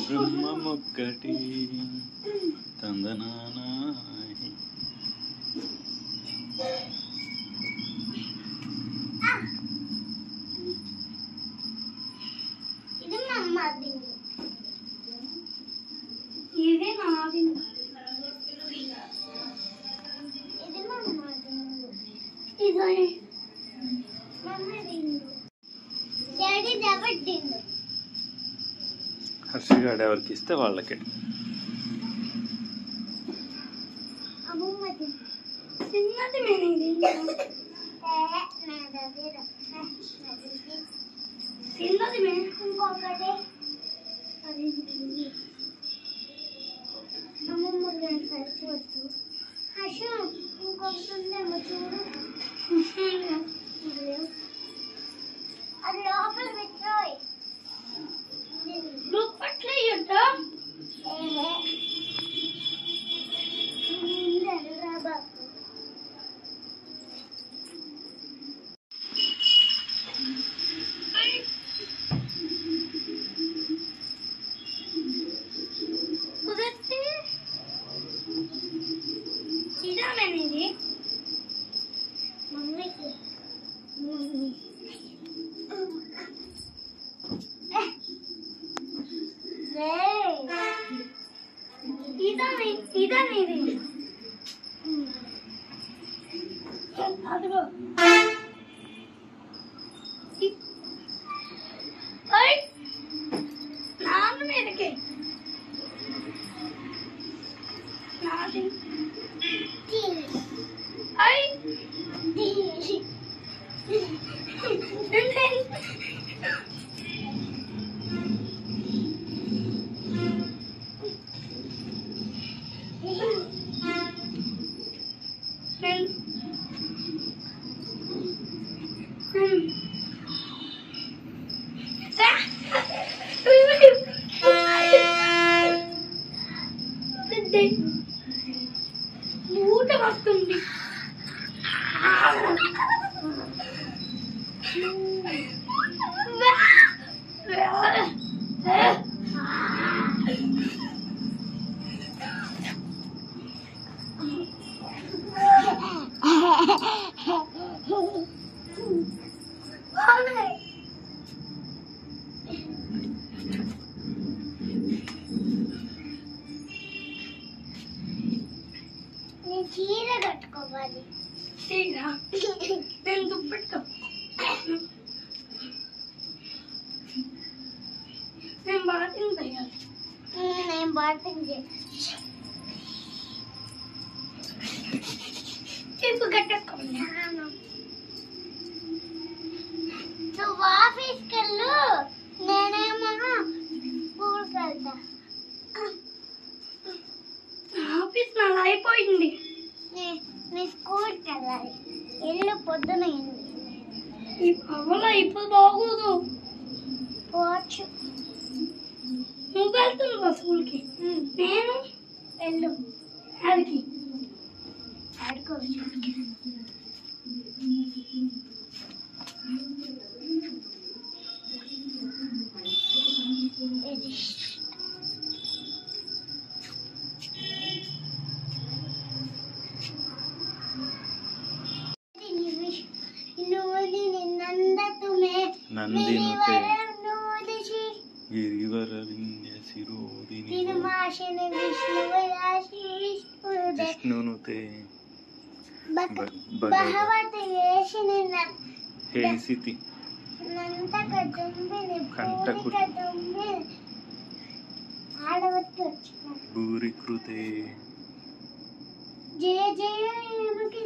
బ్రహ్మమొక్కటి తందనానాహి. ఇది మా అమ్మ బిందు, ఇది నా బిందు, ఇది మా అమ్మ బిందు, ఇది మమ్మ బిందు, డాడీ దబట్ బిందు. హర్షగాడు ఎవరికి ఇస్తే వాళ్ళకి. అమ్మమ్మ బిందు చిన్నది మేనేది చిన్నది మే ఇంకొకటి అది అమ్మమ్మ గారు సరిపోతు. హర్ష ఇంకొకటి ఉందేమో చూడు, అది లోపల పెట్టోయ్. దుప్పట్లేయొద్దా? కుదిరితే ఇదా మేనేది మమ్మీకి ఇదా నీది అదిగో నాన్న మీదకి నాది ఊట వస్తుంది. నేను చీర కట్టుకోవాలి. చీర నేను దుప్పట్టు నేను బాతింగ్ చేయాలి. నేను బాతింగ్ చెప్పు కట్టేసుకోండి. నువ్వు ఆఫీస్కి వెళ్ళు, నేనేమో స్కూల్కి వెళ్తా. ఆఫీస్ నాది అయిపోయింది. నీ స్కూల్కి వెళ్ళాలి. ఇల్లు పొద్దునైంది. ఈ పవల ఇప్పుడు బాగోదు. పోవచ్చు. నువ్వు వెళ్తున్నావా స్కూల్కి? నేను వెళ్ళు. ఆడికి ఆడుకోవచ్చు. నందినుతే గిరివర విన్యసిరోదిని విష్ణునుతే భగవతి వేషిని హేసితి నంతక దుంబిని కంటకు దుంబిని ఆడవట్టు వచ్చిన భూరికృతే జయ జయ ఏమకి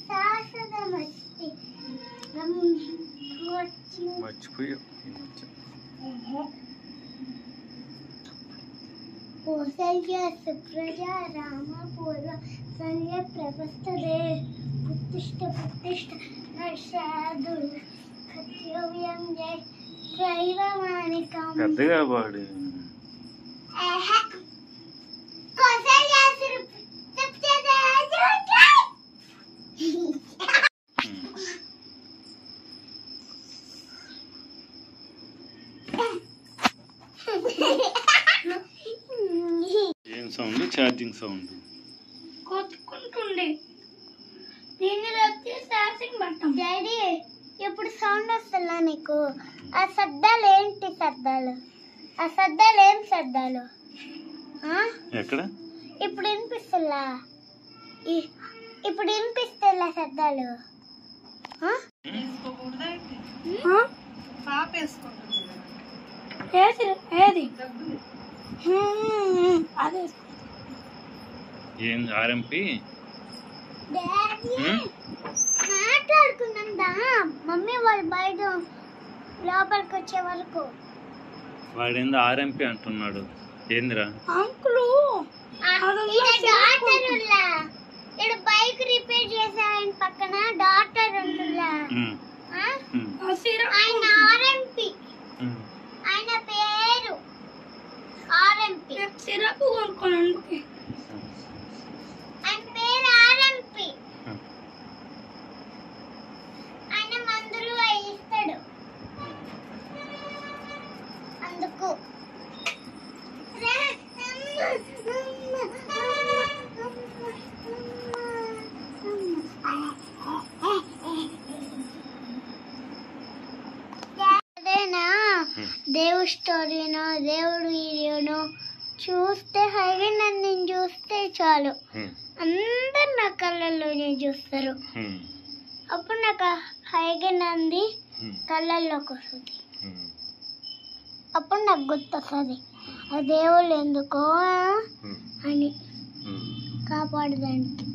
శాశ్వతమస్తి. మర్చిపోయావు. కౌసల్య సుప్రజ రామ పూర్వ సంధ్య ప్రవస్తదే ఉత్తిష్ట ఉత్తిష్ట నర్షాదుల్ కర్తవ్యం జై త్రైవమానికం. పెద్దగా పాడు. కౌసల్య సుప్రజ ఏం సౌండ్? Charging sound. కొట్టుకుంటుండే డాడీ ఇప్పుడు సౌండ్ వస్తుందా నీకు? ఆ శబ్దాలు ఏంటి శబ్దాలు? ఆ శబ్దాలు ఏం శబ్దాలు? ఎక్కడ ఇప్పుడు వినిపిస్తుందా? ఇప్పుడు వినిపిస్తుందా శబ్దాలు? ఏం ఆర్ఎంపి? మాట్లాడుకున్నాం దా మమ్మీ వాళ్ళు బయట లోపలికి వచ్చే వరకు. వాడేందో ఆర్ఎంపి అంటున్నాడు. ఏందిరా? అంకులు ఇక్కడ బైక్ రిపేర్ చేసాయని పక్కన డాక్టర్ ఉంటుందా? ఆయన ఆర్ఎంపి, ఆయన పేరు ఆర్ఎంపి. సిరప్ కొనుక్కోండి. ఆయన పేరు ఆర్ఎంపి. ఆయన మందులు ఇస్తాడు అందుకు. దేవుడి స్టోరీనో దేవుడు వీడియోనో చూస్తే హైగా నన్ను చూస్తే చాలు అందరు నా కళ్ళల్లోనే చూస్తారు. అప్పుడు నాకు హైగా నంది కళ్ళల్లోకి వస్తుంది. అప్పుడు నాకు గుర్తొస్తుంది ఆ దేవుళ్ళు ఎందుకో అని కాపాడడానికి.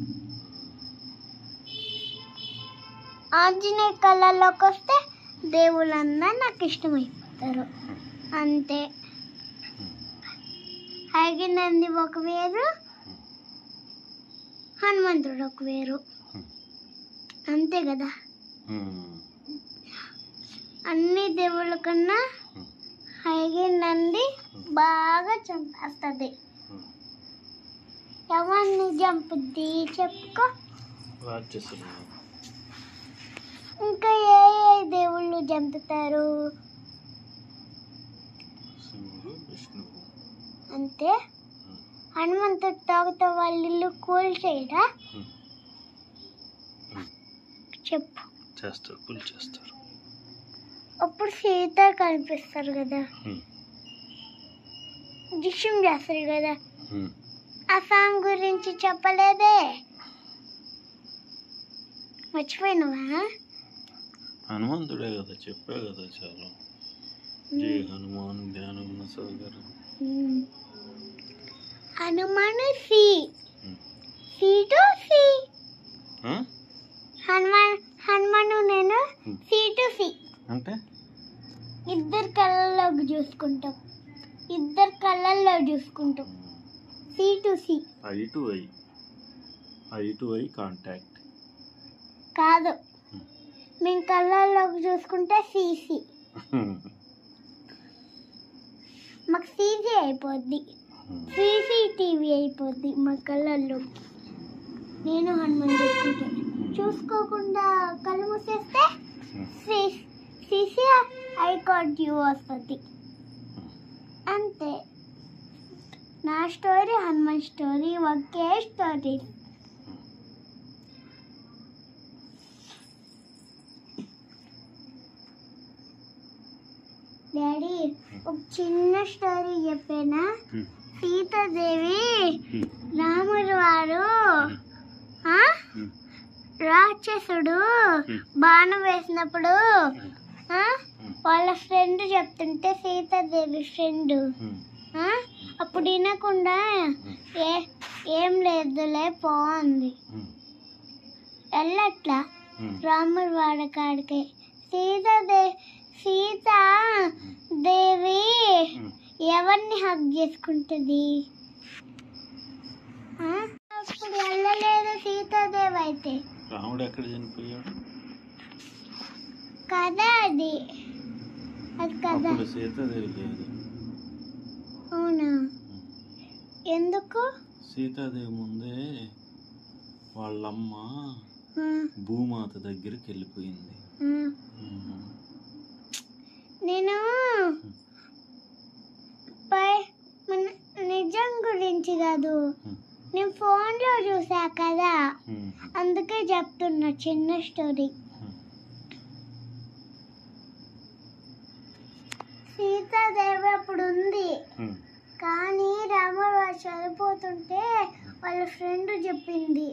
ఆంజనేయ కళ్ళల్లోకి వస్తే దేవుళ్ళందరూ నాకు ఇష్టమైపోతారు అంతే. హైగినంది ఒక వేరు, హనుమంతుడు ఒక వేరు అంతే కదా. అన్ని దేవుళ్ళ కన్నా హైగినంది బాగా చంపేస్తుంది. ఎవరిని చంపుద్ది చెప్పుకో. ఇంకా ఏ ఏ దేవుళ్ళు చంపుతారు అంతే. హనుమంతుడు తాగుతా వాళ్ళ ఇల్లు కూల్ చేయడా చెప్పు? చేస్తారు, కూల్ చేస్తారు. అప్పుడు సీత కనిపిస్తారు కదా, దృశ్యం చేస్తారు కదా. ఆ సాంగ్ గురించి చెప్పలేదే, మర్చిపోయినవా? హనుమంతుడే కదా చెప్పా కదా చాలా. జై హనుమాన్ జ్ఞానగుణ సాగర. Hanuman see to see, Hanuman నేను సి టు సి అంటే ఇద్దరు కళ్ళల్లోకి చూసుకుంటాం, ఇద్దరు కళ్ళల్లో చూసుకుంటాం. See to see, eye to eye contact కాదు. మేము కళ్ళల్లోకి చూసుకుంటే సిసి, మాకు సీసీ అయిపోద్ది, సీసీటీవీ అయిపోద్ది మా కళ్ళల్లోకి. నేను హనుమాన్ చూసుకుంటాను. చూసుకోకుండా కళ్ళు మూసేస్తే సీసీ ఐ కాట్ యూ వస్తుంది అంతే. నా స్టోరీ హనుమాన్ స్టోరీ ఒకే స్టోరీ. డాడీ ఒక చిన్న స్టోరీ చెప్పేనా? సీతాదేవి రాముడు వారు రాక్షసుడు బాణం వేసినప్పుడు వాళ్ళ ఫ్రెండ్ చెప్తుంటే సీతాదేవి ఫ్రెండ్ అప్పుడు వినకుండా ఏం లేదులే పోంది. వెళ్ళట్లా రాముడు వాడి కాడికి. సీతాదేవి ఎవరిని హగ్ చేసుకుంటుంది? అప్పుడు వెళ్ళలేదు సీతాదేవి అయితే. రాముడు ఎక్కడ చనిపోయాడు కదా అది కదా. అప్పుడు సీతాదేవి లేదు. అవునా? ఎందుకు? సీతాదేవి ముందే వాళ్ళమ్మ భూమాత దగ్గరికి వెళ్ళిపోయింది. నేను నిజం గురించి కాదు, నేను ఫోన్లో చూసా కదా, అందుకే చెప్తున్నా చిన్న స్టోరీ. సీతాదేవి అప్పుడు ఉంది, కానీ రాముడు చనిపోతుంటే వాళ్ళ ఫ్రెండ్ చెప్పింది.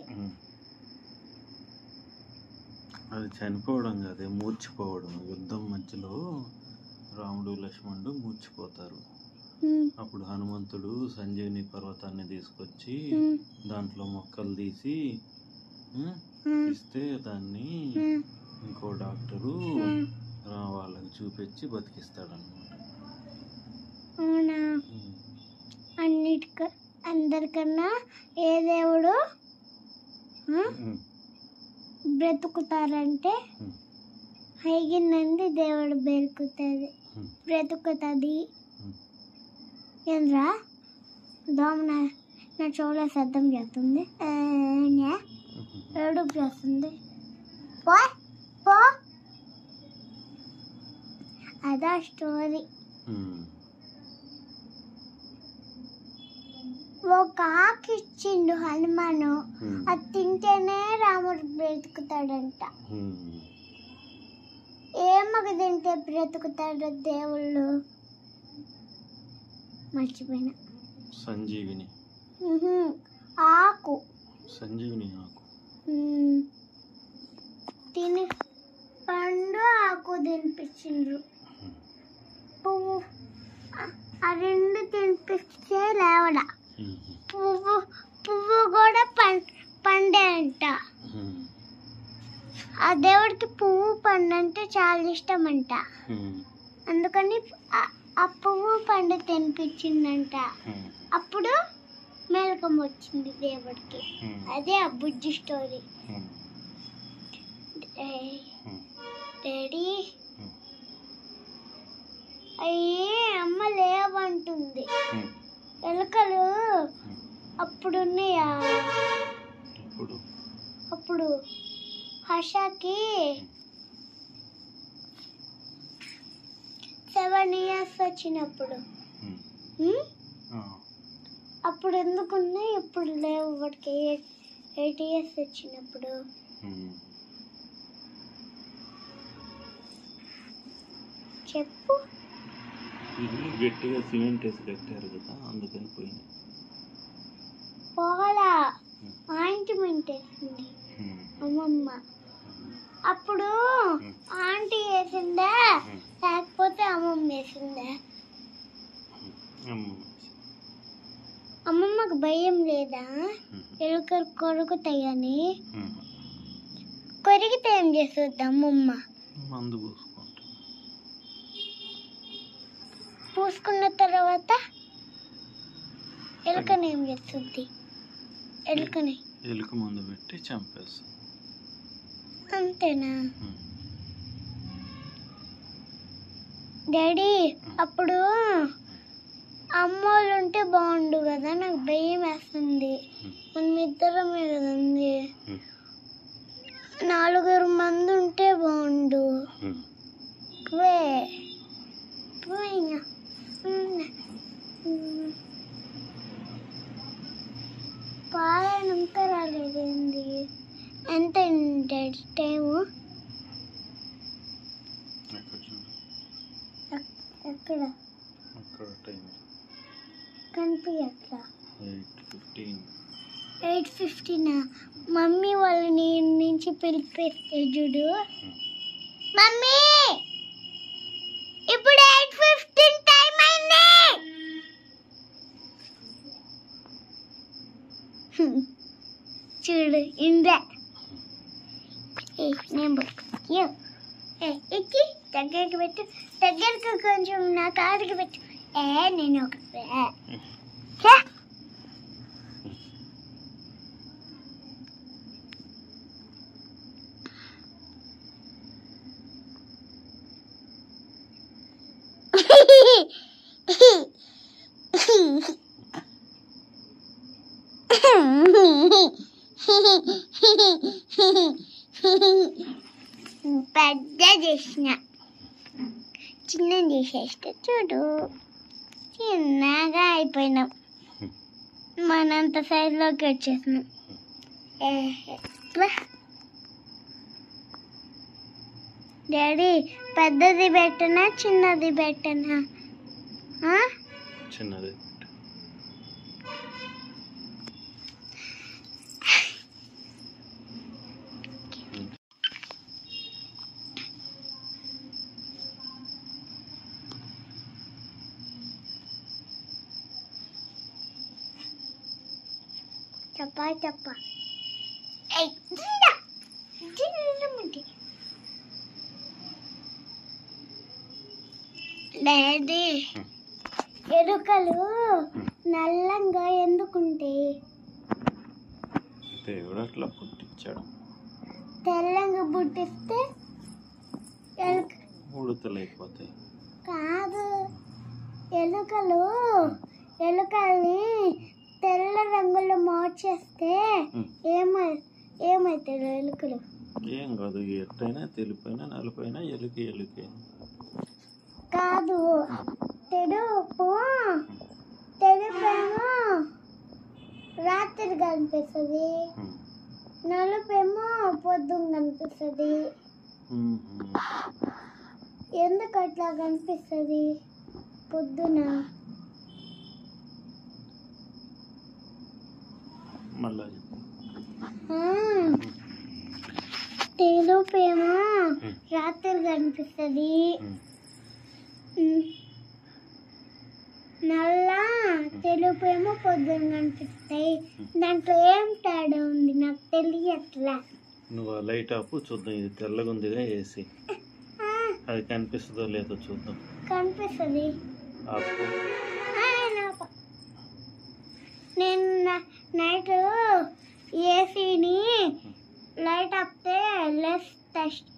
అది చనిపోవడం కాదే, మూర్చిపోవడం. యుద్ధం మధ్యలో రాముడు లక్ష్మణుడు మూర్చిపోతారు. అప్పుడు హనుమంతుడు సంజీవిని పర్వతాన్ని తీసుకొచ్చి దాంట్లో మొక్కలు తీసి ఇస్తే దాన్ని ఇంకో డాక్టరు వాళ్ళకి చూపించి బతికిస్తాడన్నమాట. అవునా? అందరికన్నా ఏ దేవుడు బ్రతుకుతారంటే హైగినంది దేవుడు బ్రతుకుతుంది. ఏంద్రా దోమ నా చెవులో శబ్దం చేస్తుంది, ఏడుపు చేస్తుంది. పో అదా స్టోరీ. ఒక ఆకు ఇచ్చిండు హనుమాను, అది తింటేనే రాముడు బ్రతుకుతాడంట. ఏమకు తింటే బ్రతుకుతాడు దేవుళ్ళు? మర్చిపోయినా. సంజీవిని ఆకు. సంజీవిని ఆకు తిని పండు ఆకు తినిపించిండ్రు. పువ్వు ఆ రెండు తినిపిస్తే లేవడా. పువ్వు కూడా పండే అంట. ఆ దేవుడికి పువ్వు పండు అంటే చాలా ఇష్టం అంట, అందుకని ఆ పువ్వు పండు తినిపించిందంట. అప్పుడు మెలకం వచ్చింది దేవుడికి. అదే ఆ బుజ్జి స్టోరీ. డాడీ అయ్యే అమ్మ లేవంటుంది. ఎలుకలు అప్పుడున్నాయా? అప్పుడు హర్షకి 7 years వచ్చినప్పుడు. అప్పుడు ఎందుకున్నాయి, ఇప్పుడు లేవు. వాడికి 8 years వచ్చినప్పుడు. చెప్పు. గట్టిగా సిమెంట్ వేసి కట్టారు కదా, అందుకని పోయింది. పోలా ఆయింట్మెంట్ వేసింది అమ్మమ్మ. అప్పుడు ఆంటీ వేసిందా లేకపోతే అమ్మమ్మ వేసిందా? అమ్మమ్మకు భయం లేదా ఎలుకలు కొరుకుతాయని? కొరికితే ఏం చేస్తుంది అమ్మమ్మ? మందు పూసుకున్న తర్వాత ఎలుకని ఏం చేస్తుంది? ఎలుక మందు పెట్టి చంపేస్తుంది. అంతేనా డాడీ? అప్పుడు అమ్మోళ్ళు ఉంటే బాగుండు కదా, నాకు భయం వేస్తుంది. మన ఇద్దరమే కదండి, 4 మంది ఉంటే బాగుండు. పాలనంతా రాలేదండి. ఎంత డాడీ టైము? ఎక్కడ కనిపించట్లా? 8:15. మమ్మీ వాళ్ళని నుంచి పిలిపిస్తే చూడు. మమ్మీ ఇప్పుడు 8:15 టైం అయింది. చూడు ఇందే నేను ఎక్కి దగ్గరికి పెట్టు, దగ్గరికి కొంచెం నా కాడికి పెట్టు. నేను ఒక పెద్ద చేసిన చిన్న చేసేస్తే చూడు చిన్నగా అయిపోయినాం మనంత సైజులోకి వచ్చేసినాం డాడీ పెద్దది పెట్టనా చిన్నది పెట్టనా చిన్నది చెప్పా డాడీ ఎలుకలు నల్లంగా ఎందుకుంటాయి దేవుడు అట్లా పుట్టించాడు తెల్లంగా పుట్టిస్తే ఉడతలైపోతాయి కాదు ఎలుకల్ని తెల్ల రంగులో మార్చేస్తే ఏమవుతాడు ఎలుకలు ఏం కాదు ఎట్టైనా తెలుపైనా నలుపైనా ఎలుకే కాదు తెలుపేమో రాత్రి కనిపిస్తుంది నలుపేమో పొద్దున్న కనిపిస్తుంది ఎందుకు అట్లా కనిపిస్తుంది పొద్దున తెలుపేమో రాత్రి కనిపిస్తుంది నల్ల తెలుపేమో పొద్దున కనిపిస్తాయి దాంట్లో ఏం తేడా ఉంది నాకు తెలియట్లే నువ్వు ఆ లైట్ ఆపు చూద్దాం ఇది తెల్లగా ఉందిగా ఏసీ అది కనిపిస్తుందో లేదో చూద్దాం కనిపిస్తుంది ఆపు నేను నైట్ ఏసీని లైట్ ఆపితే లెస్ టెస్ట్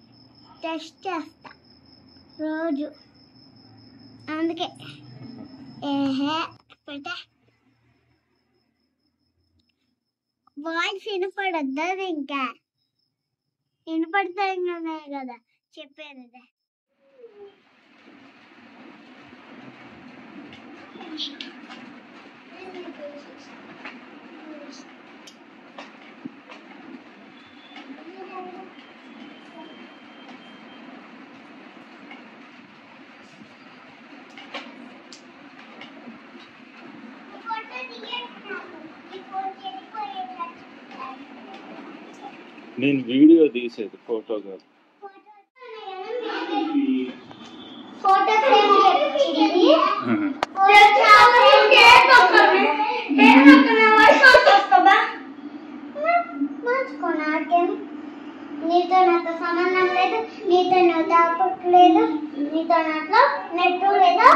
చేస్తా రోజు అందుకే వాయిస్ వినపడద్దు అది ఇంకా వినపడతాయి కదా చెప్పేది నేను వీడియో తీసేది ఫోటో కాదు నీతో నాతో సంబంధం లేదు నీతో నువ్వు దాపట్లేదు నీతో నాతో నెట్టు లేదా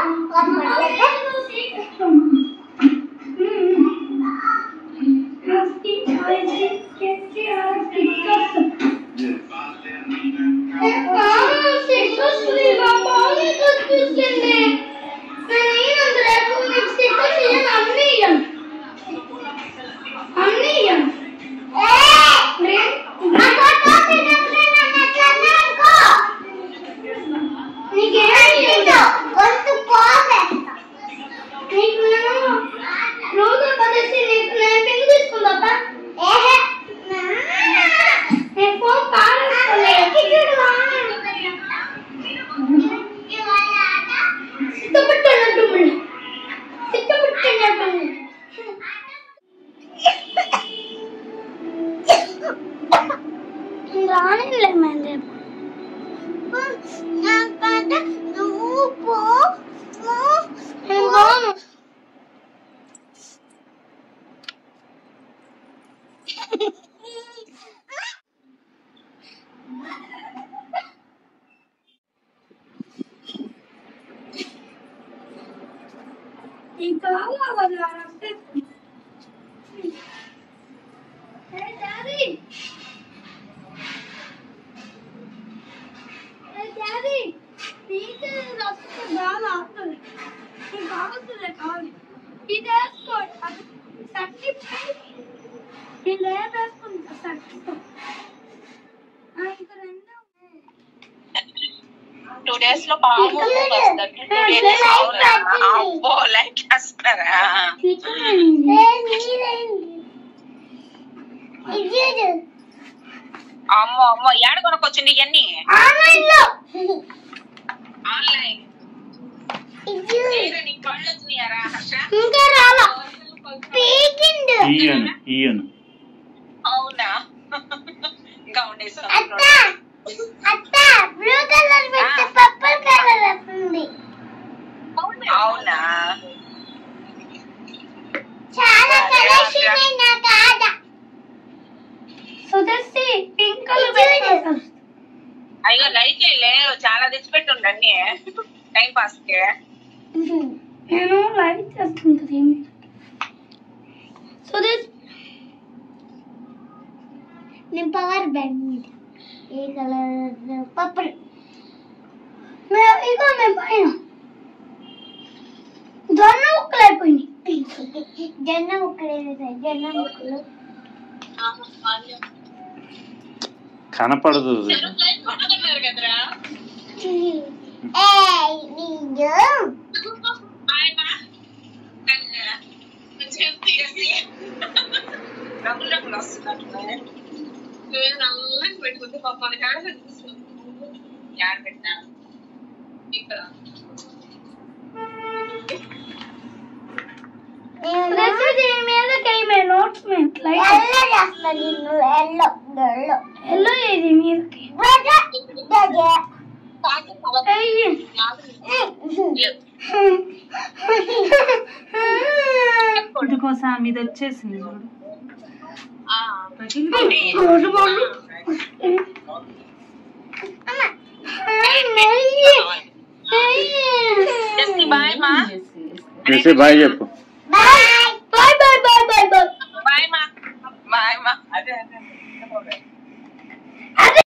ఇది వేసుకో సర్టిఫికేట్ ఇలా వేసుకుంటా సర్టిఫికేట్ ఇంకా రెండు 2 days లో పాము లైట్ వేస్తారా? అమ్మో అమ్మో ఏడ కొనుక్కొచ్చింది ఇవన్నీ? ఆన్లైన్. నీ కళ్ళు వచ్చినాయారా హర్ష? అవునా? ఇంకా ఉండేసి అవునా? చాలా కలర్స్ నా కాడ సుదర్శి పింక్ కలర్ అయ్యో లైట్ లేవు చాలా తెచ్చిపెట్టుండి అన్ని టైం పాస్ కి. నేను లైట్ చేస్తాను కదా ఏమి సుదర్శి నేను పవర్ బ్యాంక్ మీద ఏ కలర్ పర్పుల్ ఇగో నేను పైన జొన్న ముక్కలు అయిపోయినాయి. జొన్న ముక్కలు కనపడదు. కదరా రంగులు రంగులు వస్తున్నట్టున్నాయి. నల్లగా పెట్టుకుంటే పాప యాడ్ పెట్టా ఇక్కడ ఎల్లో ఇది మీదకి కోసం మీద వచ్చేసింది బాయ్ మా బాయ్ చెప్పు.